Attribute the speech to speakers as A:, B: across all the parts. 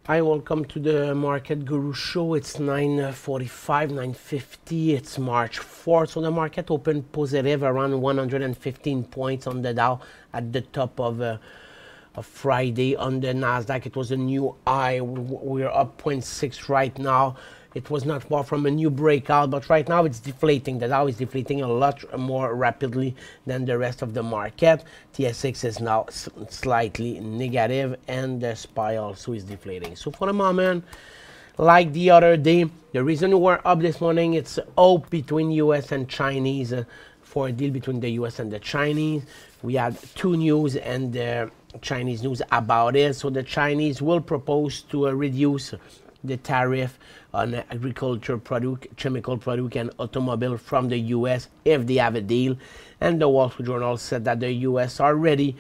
A: Hi, welcome to the Market Guru Show. It's 9:45, 9:50. It's March 4th. So the market opened positive around 115 points on the Dow at the top of Friday. On the Nasdaq, it was a new high. We're up 0.6 right now. It was not far from a new breakout, but right now it's deflating. The Dow is deflating a lot more rapidly than the rest of the market. TSX is now slightly negative, and the SPY also is deflating. So for the moment, like the other day, the reason we're up this morning, it's hope between US and Chinese for a deal between the US and the Chinese. We had two news and the Chinese news about it. So the Chinese will propose to reduce the tariff on agriculture product, chemical product, and automobile from the U.S. if they have a deal. And the Wall Street Journal said that the U.S. are ready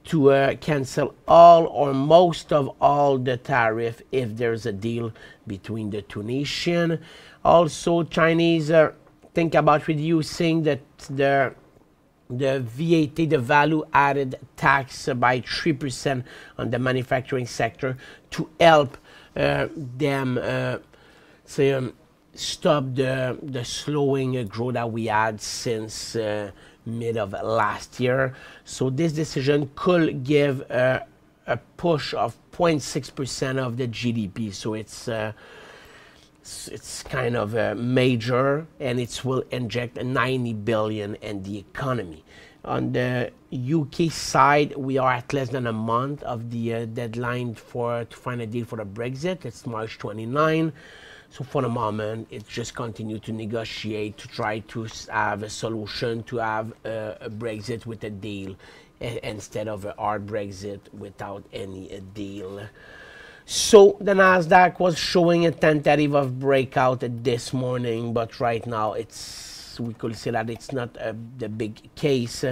A: to cancel all or most of all the tariff if there's a deal between the two nations. Also, Chinese think about reducing the VAT, the value-added tax, by 3% on the manufacturing sector to help them stop the slowing growth that we had since mid of last year. So this decision could give a push of 0.6% of the GDP. So it's kind of major, and it will inject 90 billion in the economy. On the UK side, we are at less than a month of the deadline to find a deal for the Brexit. It's March 29. So for the moment, it's just continue to negotiate to try to have a solution to have a Brexit with a deal instead of a hard Brexit without any deal. So the Nasdaq was showing a tentative of breakout this morning, but right now we could say that it's not the big case.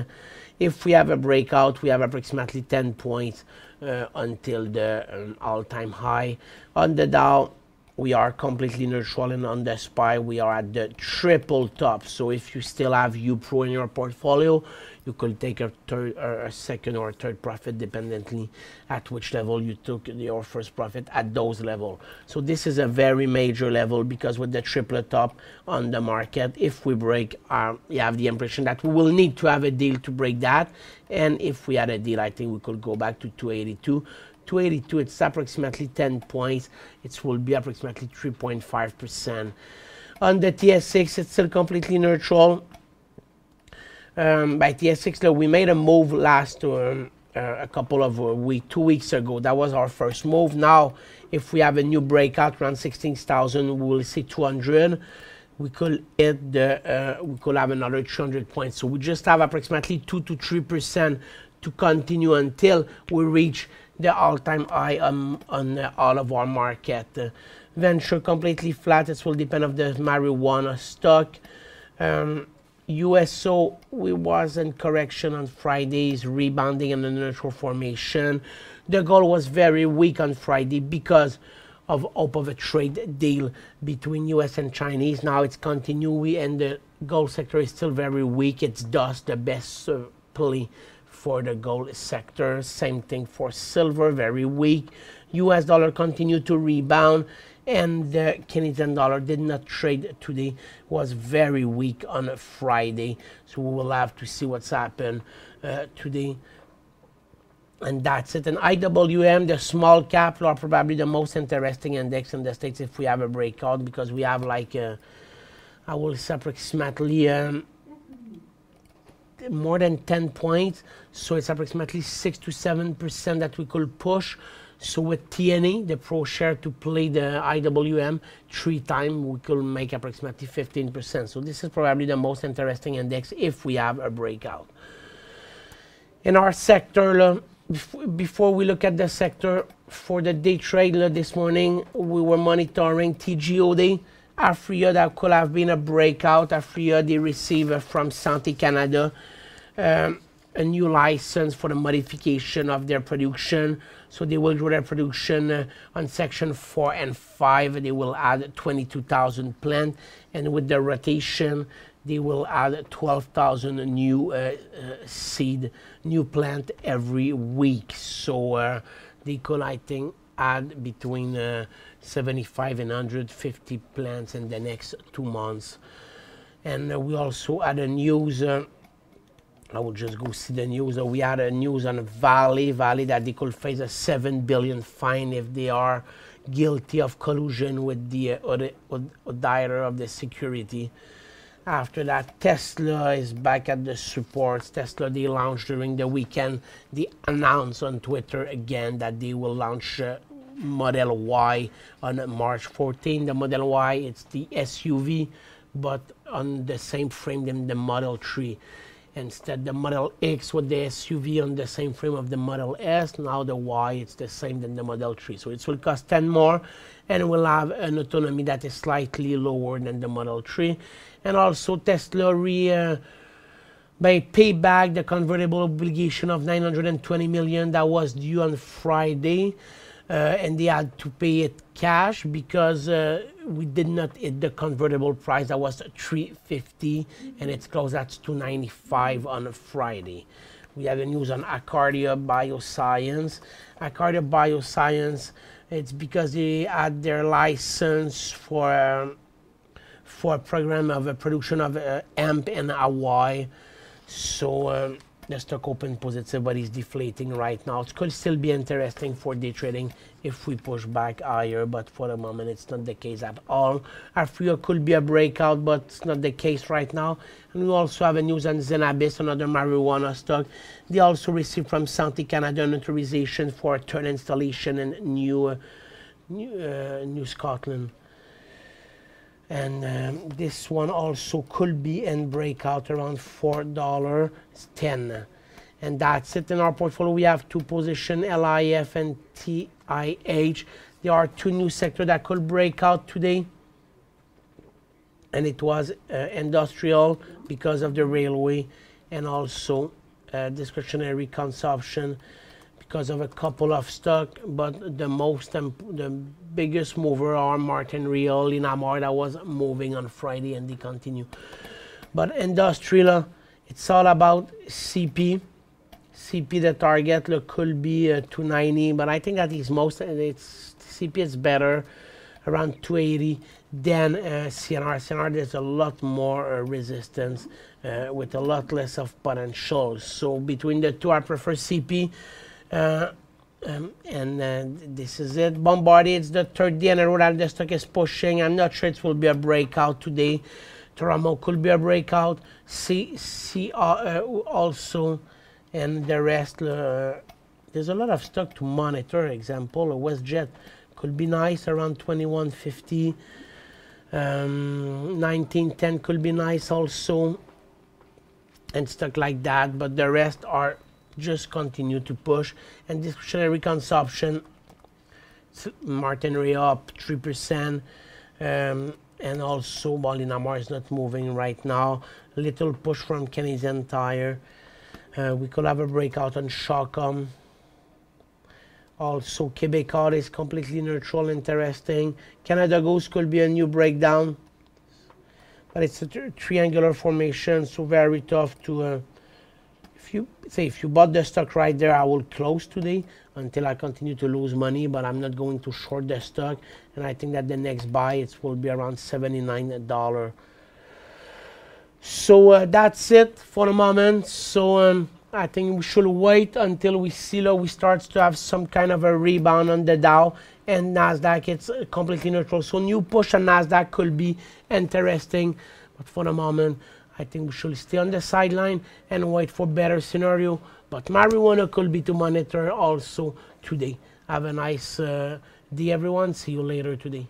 A: If we have a breakout, we have approximately 10 points until the all-time high. On the Dow, we are completely neutral, and on the SPY, we are at the triple top. So if you still have UPRO in your portfolio, you could take a second or third profit, dependently at which level you took your first profit at those levels. So this is a very major level, because with the triple top on the market, if we break, you have the impression that we will need to have a deal to break that. And if we had a deal, I think we could go back to 282. 282, it's approximately 10 points. It will be approximately 3.5%. On the TSX, it's still completely neutral. By TSX, we made a move a couple of 2 weeks ago. That was our first move. Now, if we have a new breakout around 16,000, we will see 200. We could hit we could have another 300 points. So we just have approximately 2 to 3% to continue until we reach the all-time high on all of our market. Venture completely flat. It will depend on the marijuana stock. USO, we was in correction on Fridays, rebounding in the neutral formation. The gold was very weak on Friday because of hope of a trade deal between US and Chinese. Now it's continuing, and the gold sector is still very weak. It's thus the best play for the gold sector. Same thing for silver, very weak. US dollar continued to rebound, and the Canadian dollar did not trade today, was very weak on Friday. So we will have to see what's happened today. And that's it. And IWM, the small cap, are probably the most interesting index in the States if we have a breakout, because we have like, I will say approximately more than 10 points. So it's approximately 6 to 7% that we could push. So with TNA, the pro share, to play the IWM 3 times, we could make approximately 15%. So this is probably the most interesting index if we have a breakout. In our sector, before we look at the sector, for the day trade this morning, we were monitoring TGOD. Afria, that could have been a breakout. Afria, they received from Santé Canada a new license for the modification of their production. So they will grow their production on section 4 and 5. They will add 22,000 plants, and with the rotation, they will add 12,000 new new plant every week. So they could, I think, add between 75 and 150 plants in the next 2 months. And we also had a news. I will just go see the news. We had a news on Vale that they could face a $7 billion fine if they are guilty of collusion with the auditor of the security. After that, Tesla is back at the supports. Tesla, they launched during the weekend. They announced on Twitter again that they will launch Model Y on March 14. The Model Y, it's the SUV, but on the same frame than the Model 3. Instead, the Model X with the SUV on the same frame of the Model S. Now the Y, it's the same than the Model 3. So it will cost 10 more and will have an autonomy that is slightly lower than the Model 3. And also Tesla pay back the convertible obligation of $920 million that was due on Friday. And they had to pay it cash because we did not hit the convertible price. That was $350 and it's closed at $295 on Friday. We have the news on Acardia Bioscience. Acardia Bioscience, it's because they had their license for a program of a production of hemp in Hawaii. So the stock open positive, but it's deflating right now. It could still be interesting for day trading if we push back higher, but for the moment it's not the case at all. Afria could be a breakout, but it's not the case right now. And we also have a news on Zenabis, another marijuana stock. They also received from Santé Canada an authorization for a third installation in New Scotland. And this one also could be in breakout around $4.10. And that's it in our portfolio. We have two positions, LIF and TIH. There are two new sectors that could break out today. And it was industrial because of the railway, and also discretionary consumption because of a couple of stock. But the biggest mover are Martinreal, Linamar, that was moving on Friday and they continue. But industrial, it's all about CP. CP, the target could be 290, but I think that is CP is better around 280 than CNR. CNR, there's a lot more resistance with a lot less of potential. So between the two, I prefer CP. This is it. Bombardier, it's the third day in a row that the stock is pushing. I'm not sure it will be a breakout today. Toramo could be a breakout. Also, and the rest. There's a lot of stock to monitor. Example, WestJet could be nice around 2150. 1910 could be nice also, and stuff like that. But the rest are just continue to push. And discretionary consumption, Martinreal up 3%, and also Linamar is not moving right now. Little push from Canadian Tire. We could have a breakout on Shawcom. Also Quebecor is completely neutral, interesting. Canada Goose could be a new breakdown, but it's a triangular formation, so very tough to if you bought the stock right there, I will close today until I continue to lose money, but I'm not going to short the stock, and I think that the next buy it will be around $79. So that's it for the moment. So I think we should wait until we start to have some kind of a rebound on the Dow, and Nasdaq it's completely neutral. So new push on Nasdaq could be interesting, but for the moment I think we should stay on the sideline and wait for better scenario. But marijuana could be to monitor also today. Have a nice day, everyone. See you later today.